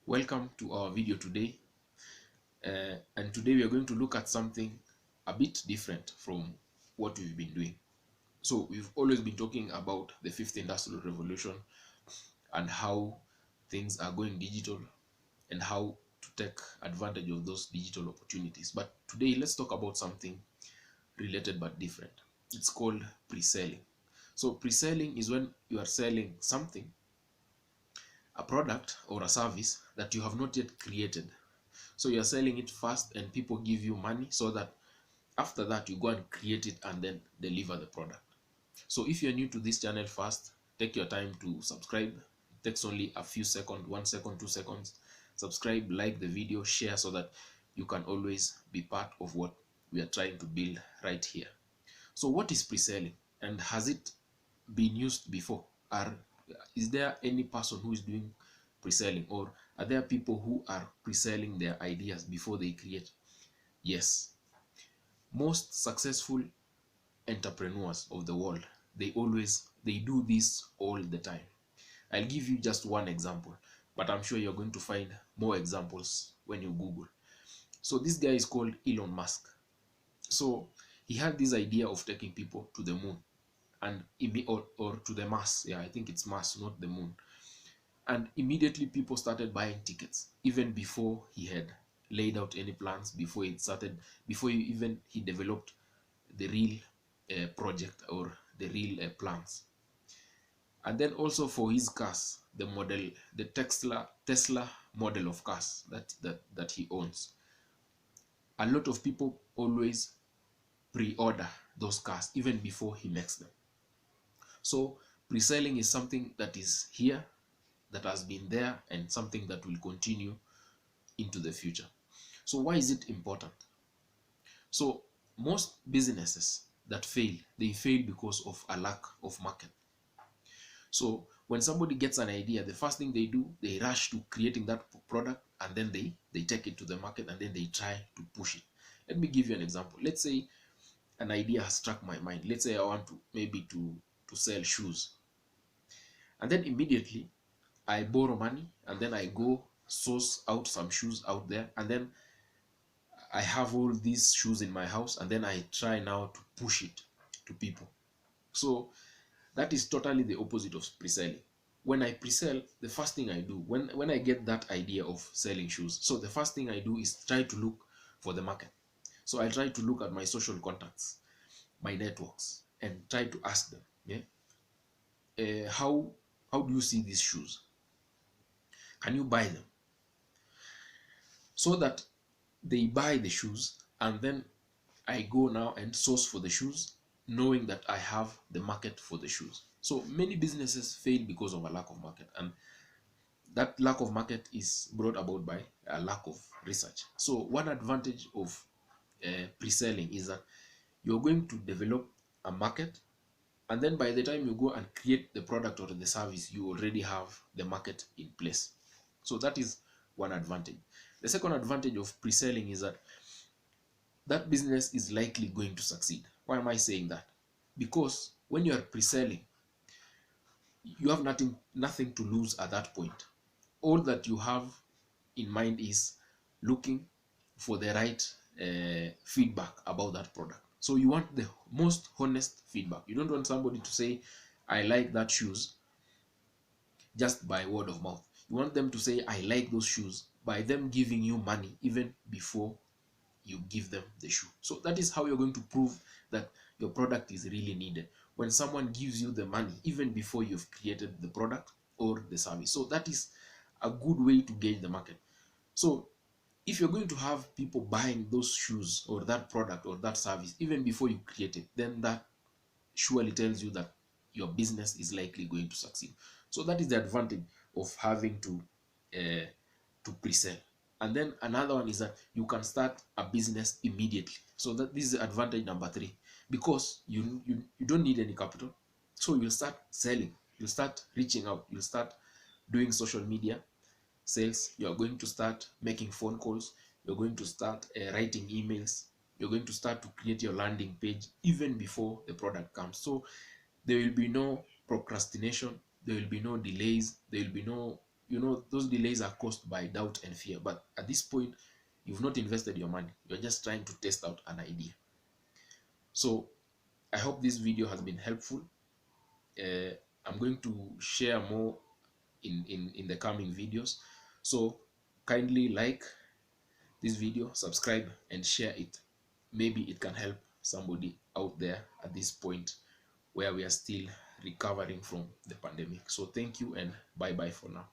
Welcome to our video today, and today we are going to look at something a bit different from what we've been doing. So we've always been talking about the fifth industrial revolution and how things are going digital and how to take advantage of those digital opportunities. But today let's talk about something related but different. It's called pre-selling. So pre-selling is when you are selling something, a product or a service that you have not yet created. So you're selling it first and people give you money so that after that you go and create it and then deliver the product. So if you're new to this channel, first take your time to subscribe. It takes only a few seconds, 1 second, 2 seconds. Subscribe, like the video, share, so that you can always be part of what we are trying to build right here. So what is pre-selling, and has it been used before? Is there any person who is doing pre-selling, or are there people who are pre-selling their ideas before they create? Yes, most successful entrepreneurs of the world, they do this all the time. I'll give you just one example, but I'm sure you're going to find more examples when you Google. So this guy is called Elon Musk. So he had this idea of taking people to the moon, and or to the Mars. Yeah, I think it's Mars, not the moon. And immediately people started buying tickets, even before he had laid out any plans, before he developed the real project or the real plans. And then also for his cars, the Tesla model of cars that he owns, a lot of people always pre-order those cars even before he makes them. So pre-selling is something that is here, that has been there, and something that will continue into the future. So why is it important? So most businesses that fail, they fail because of a lack of market. So when somebody gets an idea, the first thing they do, they rush to creating that product, and then they take it to the market, and then they try to push it. Let me give you an example. Let's say an idea has struck my mind. Let's say I want to maybe to sell shoes, and then immediately I borrow money, and then I go source out some shoes out there, and then I have all these shoes in my house, and then I try now to push it to people. So that is totally the opposite of pre-selling. When I pre-sell, the first thing I do, when I get that idea of selling shoes, so the first thing I do is try to look for the market. So I try to look at my social contacts, my networks, and try to ask them, yeah, how do you see these shoes? Can you buy them? So that they buy the shoes, and then I go now and source for the shoes, knowing that I have the market for the shoes. So many businesses fail because of a lack of market, and that lack of market is brought about by a lack of research. So one advantage of pre-selling is that you're going to develop a market, and then by the time you go and create the product or the service, you already have the market in place. So that is one advantage. The second advantage of pre-selling is that that business is likely going to succeed. Why am I saying that? Because when you are pre-selling, you have nothing to lose at that point. All that you have in mind is looking for the right feedback about that product. So you want the most honest feedback. You don't want somebody to say, I like that shoes, just by word of mouth. You want them to say, I like those shoes, by them giving you money even before you give them the shoe. So that is how you're going to prove that your product is really needed, when someone gives you the money even before you've created the product or the service. So that is a good way to gauge the market. So if you're going to have people buying those shoes or that product or that service even before you create it, then that surely tells you that your business is likely going to succeed. So that is the advantage of having to pre-sell. And then another one is that you can start a business immediately. So that this is advantage number 3, because you don't need any capital. So you'll start selling, you'll start reaching out, you'll start doing social media sales, you're going to start making phone calls, you're going to start writing emails, you're going to start to create your landing page even before the product comes. So there will be no procrastination, there will be no delays, there will be no you know, those delays are caused by doubt and fear. But at this point, you've not invested your money. You're just trying to test out an idea. So I hope this video has been helpful. I'm going to share more in the coming videos. So kindly like this video, subscribe, and share it. Maybe it can help somebody out there at this point where we are still recovering from the pandemic. So thank you and bye bye for now.